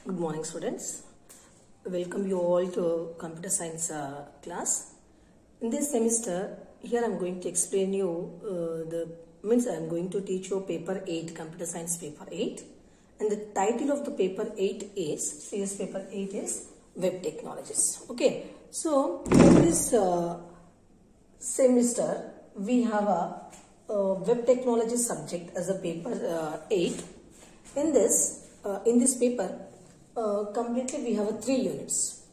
Good morning, students. Welcome you all to computer science class. In this semester, here I am going to explain you I am going to teach you paper 8, computer science paper 8, and the title of the paper 8 is CS paper 8 is web technologies. Okay, so in this semester we have a web technology subject as a paper 8. In this paper completely we have 3 units.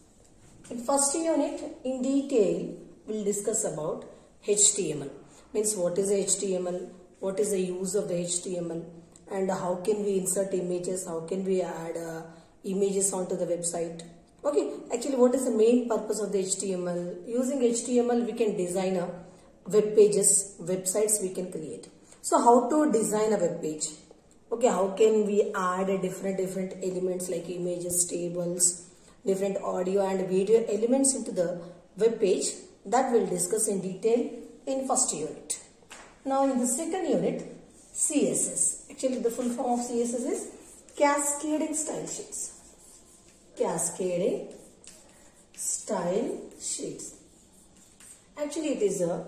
In first unit in detail we will discuss about HTML, means what is HTML, what is the use of the HTML, and how can we insert images, how can we add images onto the website. Okay, actually what is the main purpose of the HTML? Using HTML we can design a web pages, websites we can create. So how to design a web page? Okay, how can we add different elements like images, tables, different audio and video elements into the web page? That we'll discuss in detail in first unit. Now in the second unit, CSS. Actually the full form of CSS is Cascading Style Sheets. Cascading Style Sheets. Actually it is a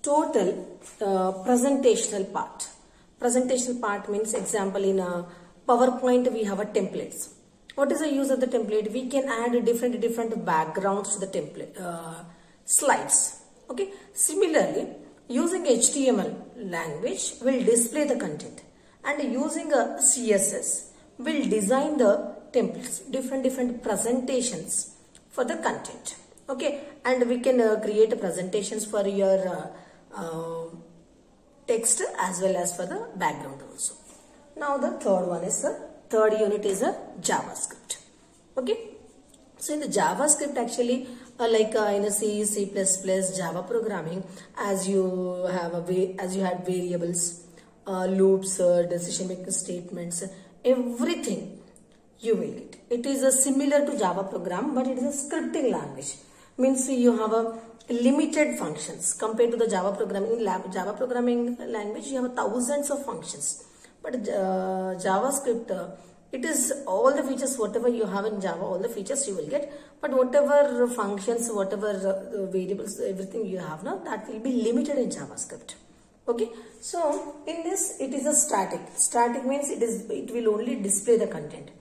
total presentational part. Presentational part means, example, in a PowerPoint we have a templates. What is the use of the template? We can add different backgrounds to the template slides. Okay. Similarly, using HTML language will display the content, and using a CSS will design the templates, different presentations for the content. Okay, and we can create presentations for your text as well as for the background also. Now the third unit is a JavaScript. Okay, so in the JavaScript actually in a C, C++, Java programming, as you had variables, loops, decision making statements, everything you will get. It is similar to Java program, but it is a scripting language. Means you have a limited functions compared to the Java programming. In Java programming language you have thousands of functions, but JavaScript it is all the features whatever you have in Java, all the features you will get, but whatever functions, whatever variables, everything you have now, that will be limited in JavaScript. Okay, so in this it is a static means it will only display the content.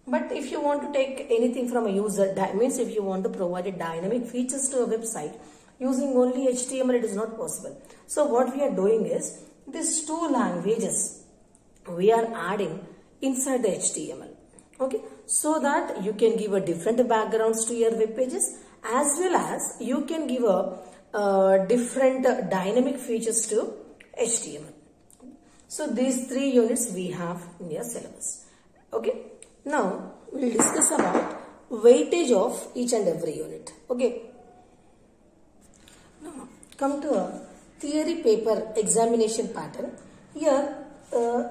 But if you want to take anything from a user, that means if you want to provide a dynamic features to a website using only HTML, it is not possible. So what we are doing is these two languages we are adding inside the HTML. Okay, so that you can give a different backgrounds to your web pages, as well as you can give a different dynamic features to HTML. So these 3 units we have in your syllabus. Okay, now we will discuss about weightage of each and every unit. Okay, now come to a theory paper examination pattern. Here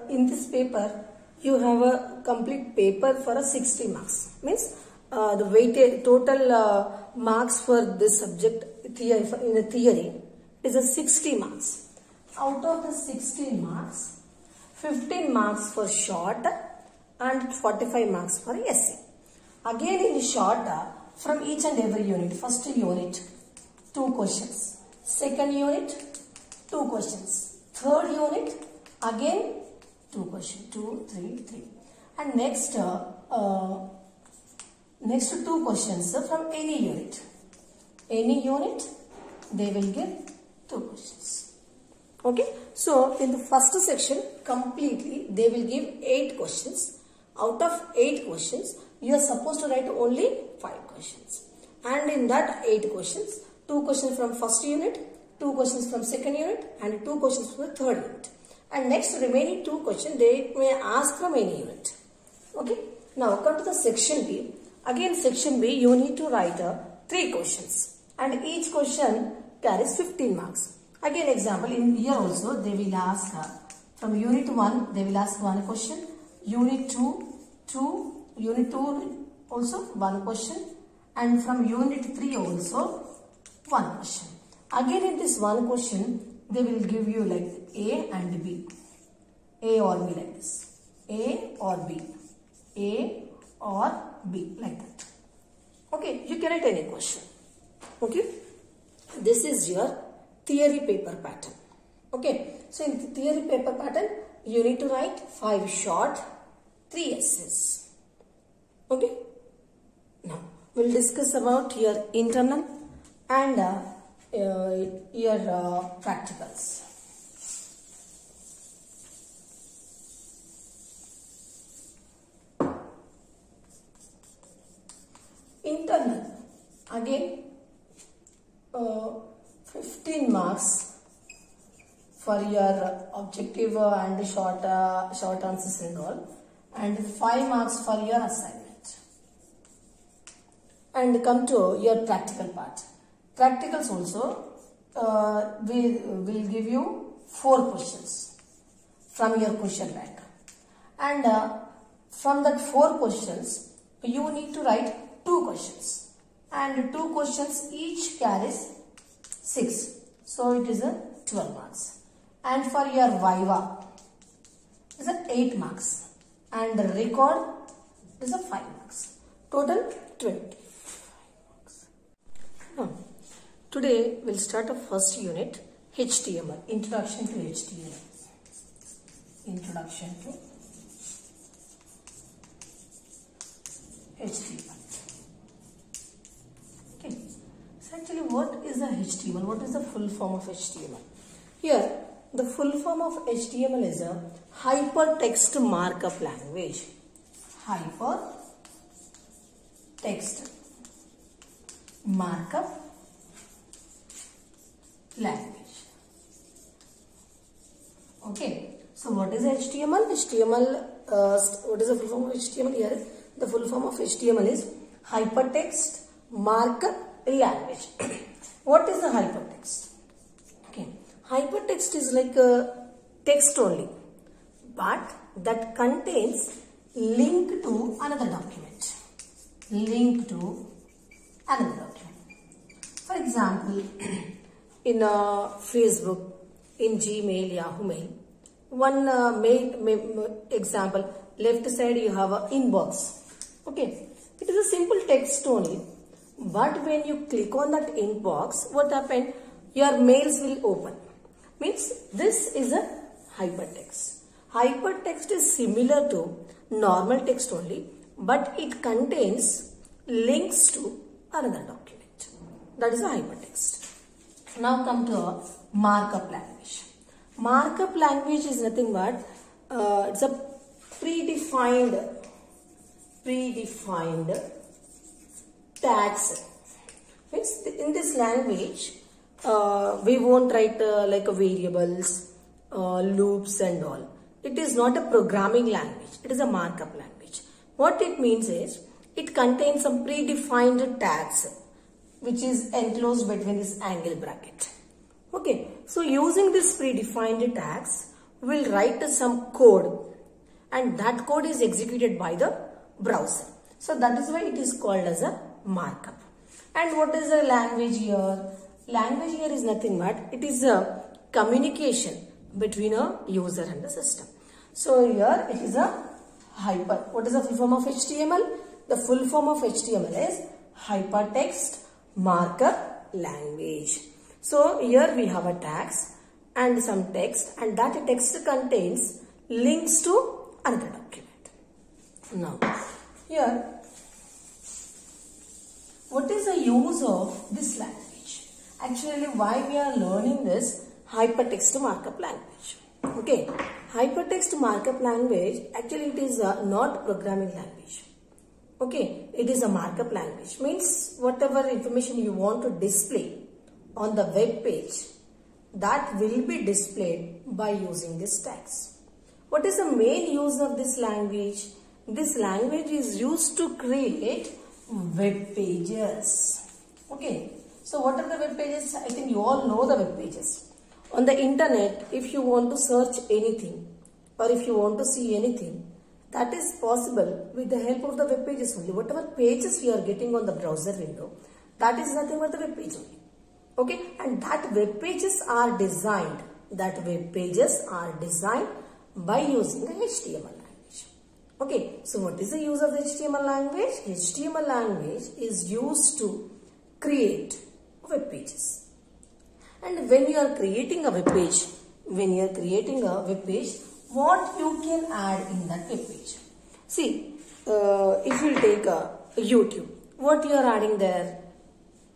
in this paper you have a complete paper for a 60 marks. Means the weightage total marks for this subject in a theory is a 60 marks. Out of the 60 marks, 15 marks for short and 45 marks for essay. Again in short, from each and every unit, first unit 2 questions, second unit 2 questions, third unit again 2 questions, 2, 3, 3, and next 2 questions from any unit. Any unit they will give 2 questions. Okay, so in the first section completely they will give 8 questions. Out of 8 questions you are supposed to write only 5 questions, and in that 8 questions 2 questions from first unit, 2 questions from second unit, and 2 questions from the third unit, and next remaining 2 questions they may ask from any unit. Okay, now come to the section B. Again section B you need to write 3 questions, and each question carries 15 marks. Again example, in here also they will ask from unit 1 they will ask 1 question, unit 2 unit 2 also 1 question, and from unit 3 also 1 question. Again in this 1 question they will give you like A and B, A or B, like this, A or B, A or B, like that. Okay, you can write any question. Okay, this is your theory paper pattern. Okay, so in the theory paper pattern, you need to write 5 short, 3 essays. Okay, now we'll discuss about your internal and your practicals. Internal, again 15 marks for your objective and short answers and all, and 5 marks for your assignment. And come to your practical part. Practicals also will give you 4 questions from your question bank, and from that 4 questions you need to write 2 questions, and 2 questions each carries 6, so it is a 12 marks. And for your Viva is a 8 marks, and the record is a 5 marks. Total 20 marks. Now, today we'll start a first unit, HTML, Introduction to HTML. Introduction to HTML. Okay. So actually, what is the HTML? What is the full form of HTML? Here, the full form of HTML is a hypertext markup language. Hypertext markup language. Okay. So what is HTML? What is the full form of HTML? Here, the full form of HTML is hypertext markup language. What is the hypertext? Okay. Hypertext is like a text only, but that contains link to another document. Link to another document. For example, in Facebook, in Gmail, Yahoo Mail, one example, left side you have a inbox. Okay, it is a simple text only, but when you click on that inbox, what happened? Your mails will open. Means this is a hypertext. Hypertext is similar to normal text only, but it contains links to another document. That is a hypertext. Now come to a markup language. Markup language is nothing but it's a predefined tags. Means in this language, we won't write like a variables, loops and all. It is not a programming language. It is a markup language. What it means is, it contains some predefined tags which is enclosed between this angle bracket. Okay. So using this predefined tags, we will write some code, and that code is executed by the browser. So that is why it is called as a markup. And what is the language here? Language here is nothing but it is a communication between a user and the system. So here it is a what is the full form of HTML? The full form of HTML is hypertext markup language. So here we have a tags and some text, and that text contains links to another document. Now here, what is the use of this language? Actually, why we are learning this hypertext markup language? Okay, hypertext markup language, actually it is not programming language. Okay, it is a markup language. Means whatever information you want to display on the web page, that will be displayed by using this tags. What is the main use of this language? This language is used to create web pages. Okay, so what are the web pages? I think you all know the web pages. On the internet, if you want to search anything or if you want to see anything, that is possible with the help of the web pages only. Whatever pages we are getting on the browser window, that is nothing but the web page only. Okay, and that web pages are designed by using the HTML language. Okay, so what is the use of the HTML language? HTML language is used to create web pages. And when you are creating a web page, what you can add in that web page? See, if you take YouTube, what you are adding there?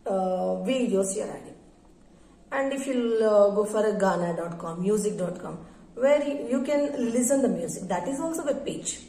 Videos you are adding. And if you go for a Gaana.com, music.com, where you can listen the music, that is also web page.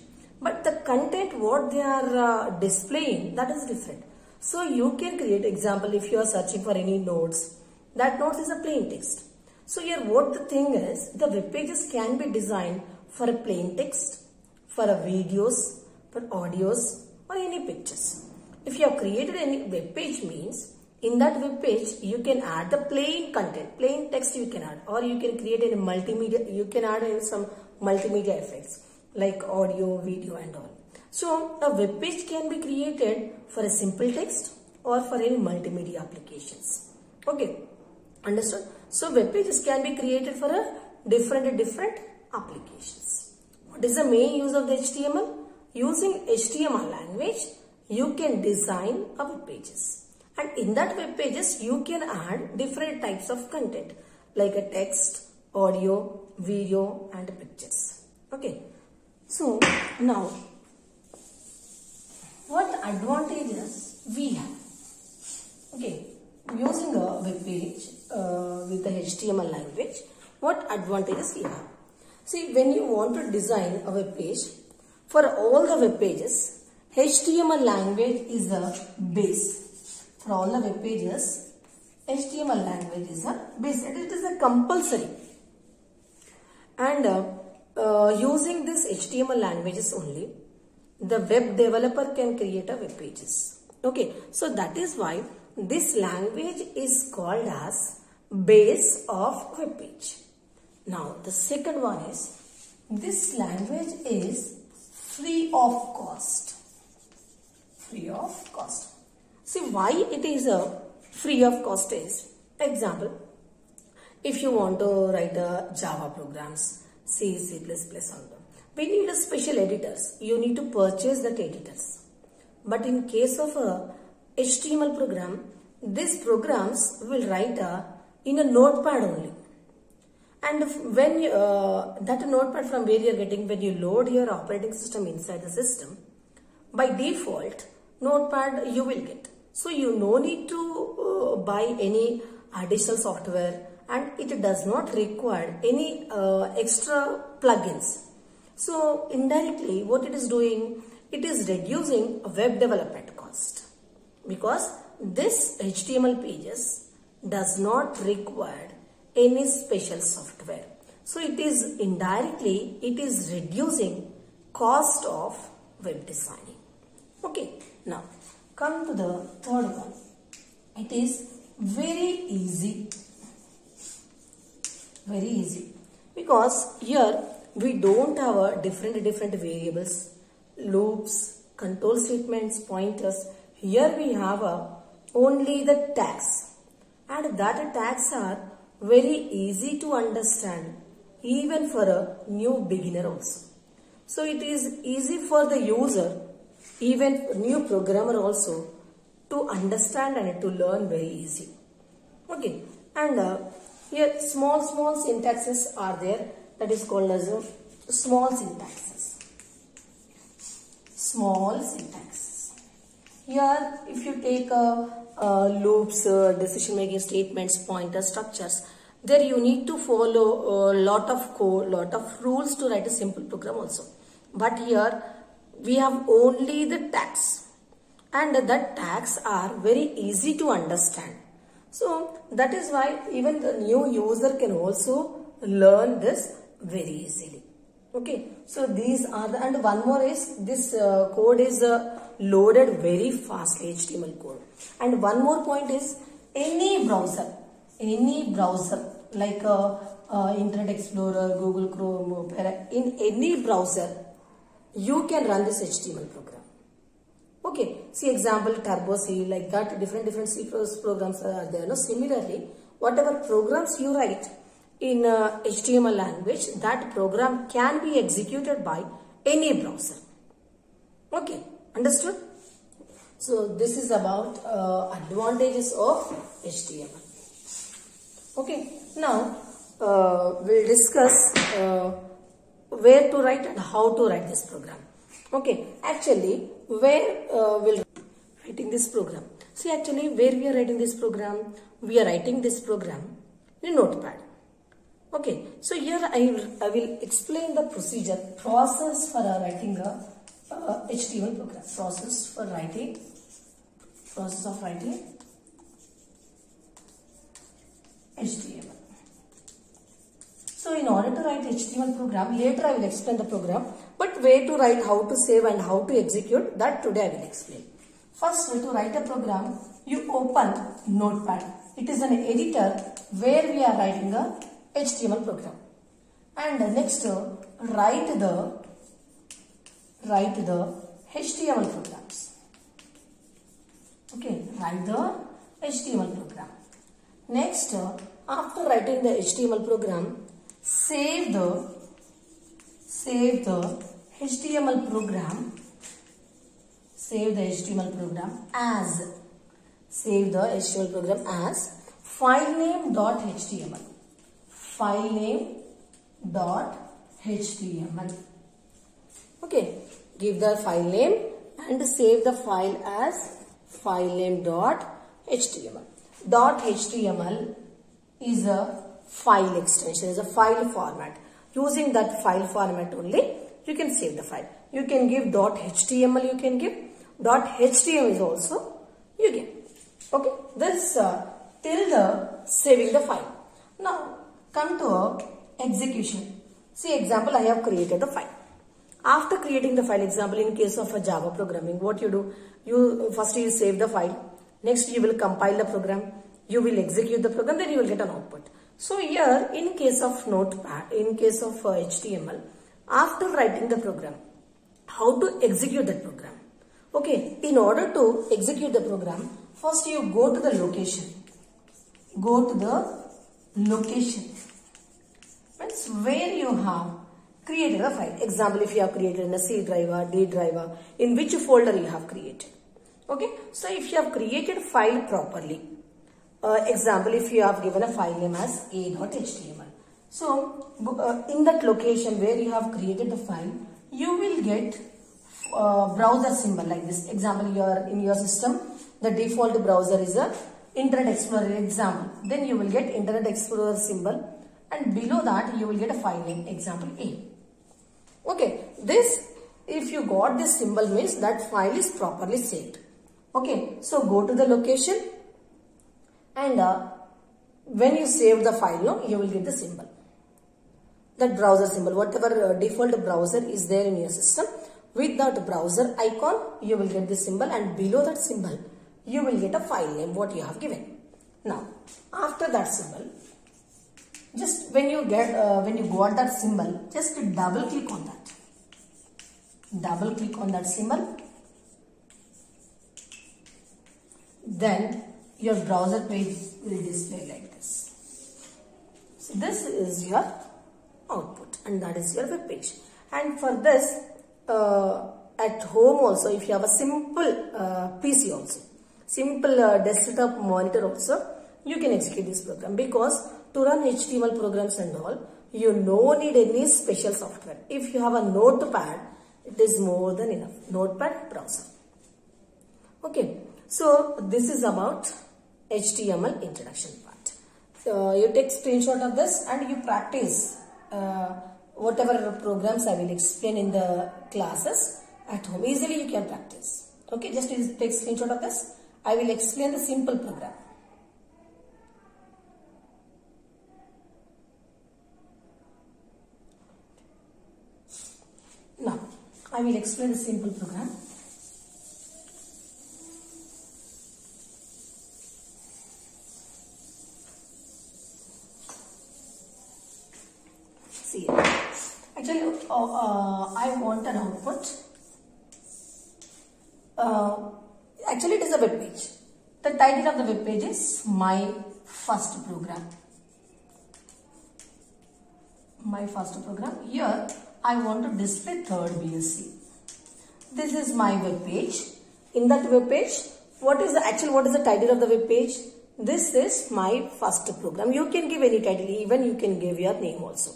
But the content what they are displaying, that is different. So you can create, example, if you are searching for any notes, that notes is a plain text. So here what the thing is, the web pages can be designed for a plain text, for a videos, for audios or any pictures. If you have created any web page means, in that web page you can add the plain content, plain text you can add, or you can create a multimedia, you can add some multimedia effects like audio, video and all. So a web page can be created for a simple text or for any multimedia applications. Okay, understood? So web pages can be created for a different applications. What is the main use of the HTML? Using HTML language, you can design a web pages. And in that web pages, you can add different types of content like a text, audio, video and pictures. Okay. So now, what advantages we have? Okay, using a web page with the HTML language, what advantages we have? See, when you want to design a web page, for all the web pages, HTML language is the base. For all the web pages, HTML language is the base. It is a compulsory. And using this HTML languages only, the web developer can create a web pages. Okay, so that is why this language is called as base of web page. Now the second one is, this language is free of cost. Free of cost. See why it is a free of cost is, example, if you want to write a Java programs, C, C++ on them, we need a special editors. You need to purchase that editors. But in case of a HTML program, these programs will write in a notepad only. And when you, that notepad from where you are getting, when you load your operating system inside the system, by default, notepad you will get. So you no need to buy any additional software, and it does not require any extra plugins. So indirectly what it is doing, it is reducing web development cost, because this HTML pages does not require any special software. So it is indirectly, it is reducing cost of web designing. Okay, now come to the third one. It is very easy, because here we don't have a different variables, loops, control statements, pointers. Here we have only the tags, and that tags are very easy to understand even for a new beginner also. So it is easy for the user, even new programmer also, to understand and to learn very easy. Okay, and here small syntaxes are there, that is called as a small syntaxes. Small syntaxes. Here if you take loops, decision making statements, pointer structures, there you need to follow a lot of code, lot of rules to write a simple program also. But here we have only the tags, and the tags are very easy to understand. So that is why even the new user can also learn this very easily. Okay, so these are the, and one more is this code is loaded very fastly, HTML code. And one more point is, any browser like Internet Explorer, Google Chrome, Opera, in any browser you can run this HTML program. Okay, see example Turbo C, like that, different C programs are there. No, similarly, whatever programs you write in HTML language, that program can be executed by any browser. Okay, understood? So this is about advantages of HTML. Okay, now we'll discuss where to write and how to write this program. Okay, actually where we'll writing this program. See, actually where we are writing this program, we are writing this program in Notepad. Okay, so here I will explain the process for writing a HTML program. Process of writing HTML. So in order to write HTML program, later I will explain the program, but where to write, how to save and how to execute, that today I will explain. First, to write a program, you open Notepad. It is an editor where we are writing a HTML program. And next, write the HTML programs. Okay, write the HTML program. Next, after writing the HTML program, save the HTML program. Save the HTML program as filename.html. Filename.html. Okay, give the file name and save the file as filename.html. .html is a file extension, is a file format. Using that file format only, you can save the file. You can give .html, you can give .html is also you give. Okay, this till the saving the file. Now come to execution. See, example, I have created the file. After creating the file, example, in case of a Java programming, what you do? You first you save the file. Next, you will compile the program. You will execute the program. Then you will get an output. So here, in case of Notepad, in case of HTML, after writing the program, how to execute that program? Okay, in order to execute the program, first you go to the location. Go to the location. Means where you have created a file. Example, if you have created in a C driver, D driver, in which folder you have created. Okay, so if you have created file properly, example, if you have given a file name as a.html. So in that location where you have created the file, you will get browser symbol like this. Example, in your system, the default browser is a Internet Explorer example. Then you will get Internet Explorer symbol, and below that you will get a file name, example A. Okay, this, if you got this symbol, means that file is properly saved. Okay, so go to the location, and when you save the file, no, you will get the symbol, that browser symbol, whatever default browser is there in your system. With that browser icon, you will get this symbol, and below that symbol, you will get a file name, what you have given. Now, after that symbol, just when you got that symbol, just double click on that. Double click on that symbol. Then your browser page will display like this. So this is your output, and that is your web page. And for this, at home also, if you have a simple PC also, simple desktop monitor also, you can execute this program, because to run HTML programs and all, you no need any special software. If you have a Notepad, it is more than enough. Notepad browser. Okay, so this is about HTML introduction part. So you take screenshot of this and you practice whatever programs I will explain in the classes at home. Easily you can practice. Okay, just take screenshot of this. I will explain the simple program. Now, I will explain the simple program. See, actually, I want an output. Actually, it is a web page. The title of the web page is My First Program. My First Program. Here, I want to display third BSc. this is my web page. In that web page, what is the title of the web page? This is my first program. You can give any title, even you can give your name also.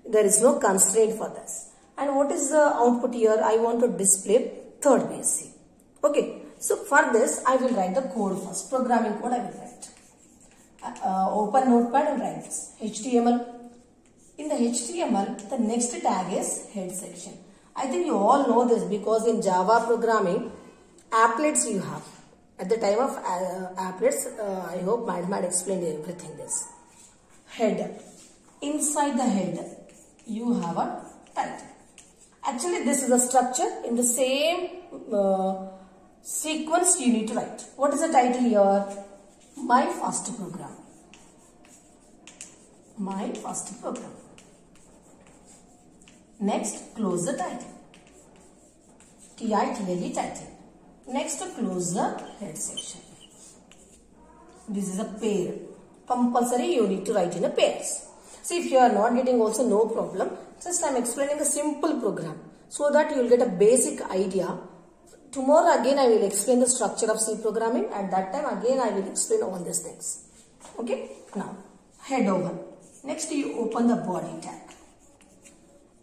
There is no constraint for this. And what is the output here? I want to display third BSc. Okay. So for this, I will write the code first. Programming code I will write. Open Notepad and write this. HTML. In the HTML, the next tag is head section. I think you all know this because in Java programming, applets you have. At the time of applets, I hope Madam had explained everything this. Head. Inside the head, you have a title. Actually, this is the structure. In the same sequence, you need to write. What is the title here? My first program. My first program. Next, close the title. TITLE title. Next, close the head section. This is a pair. Compulsory, you need to write in a pairs. See, if you are not getting also, no problem. Just I am explaining a simple program so that you will get a basic idea. Tomorrow again I will explain the structure of C programming. At that time again I will explain all these things. Okay. Now, head over. Next you open the body tag.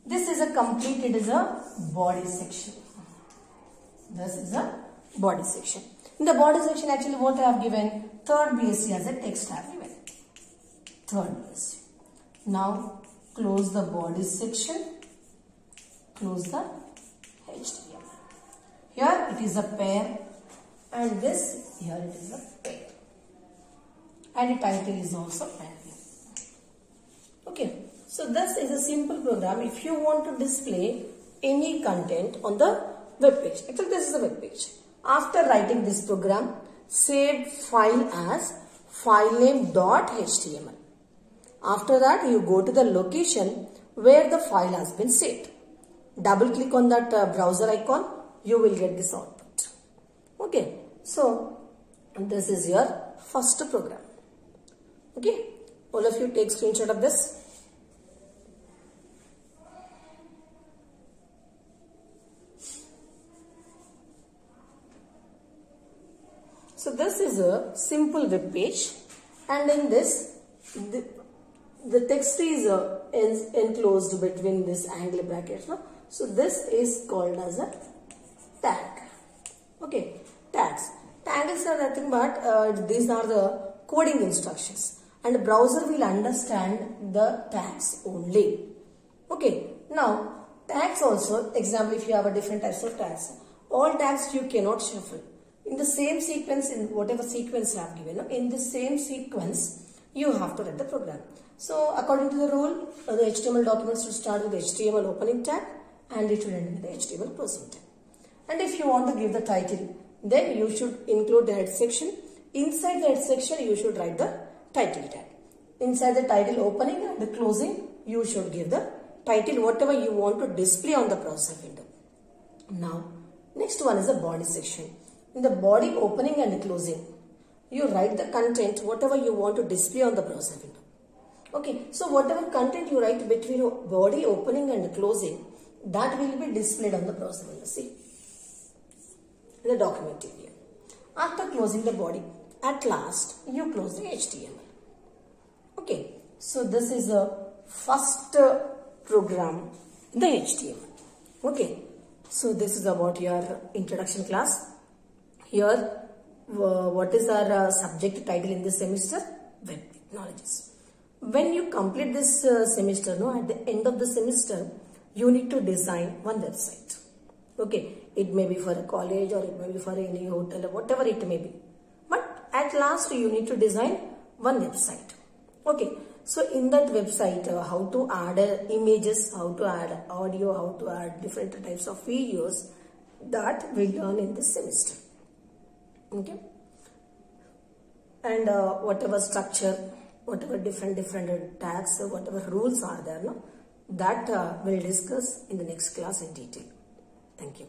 This is a complete, it is a body section. This is a body section. In the body section actually what I have given? Third BSc as a text I have given. Third BSc. Now close the body section. Close the HTML. Here it is a pair and this here it is a pair. And the title is also pair. Okay. So this is a simple program. If you want to display any content on the web page. Actually this is a web page. After writing this program, save file as filename.html. After that you go to the location where the file has been saved. Double click on that browser icon. You will get this output. Okay. So this is your first program. Okay. All of you take screenshot of this. So this is a simple web page and in this the text is enclosed between this angle brackets. No? So this is called as a tag. Okay, tags. Tags are nothing but these are the coding instructions and the browser will understand the tags only. Okay, now tags also, example if you have a different types of tags, all tags you cannot shuffle. In the same sequence, in whatever sequence you have given, in the same sequence, you have to write the program. So, according to the rule, the HTML documents should start with the HTML opening tag and it will end with the HTML closing tag. And if you want to give the title, then you should include the head section. Inside the head section, you should write the title tag. Inside the title opening and the closing, you should give the title, whatever you want to display on the browser window. Now, next one is the body section. In the body opening and closing, you write the content, whatever you want to display on the browser window. Okay, so whatever content you write between body opening and closing, that will be displayed on the browser window. See, in the document area. After closing the body, at last, you close the HTML. Okay, so this is the first program, the HTML. Okay, so this is about your introduction class. Here, what is our subject title in this semester? Web Technologies. When you complete this semester, at the end of the semester, you need to design one website. Okay, it may be for a college or it may be for any hotel or whatever it may be. But at last, you need to design one website. Okay, so in that website, how to add images, how to add audio, how to add different types of videos, that we'll learn in this semester. Okay, and whatever structure, whatever different tags, whatever rules are there, that we'll discuss in the next class in detail. Thank you.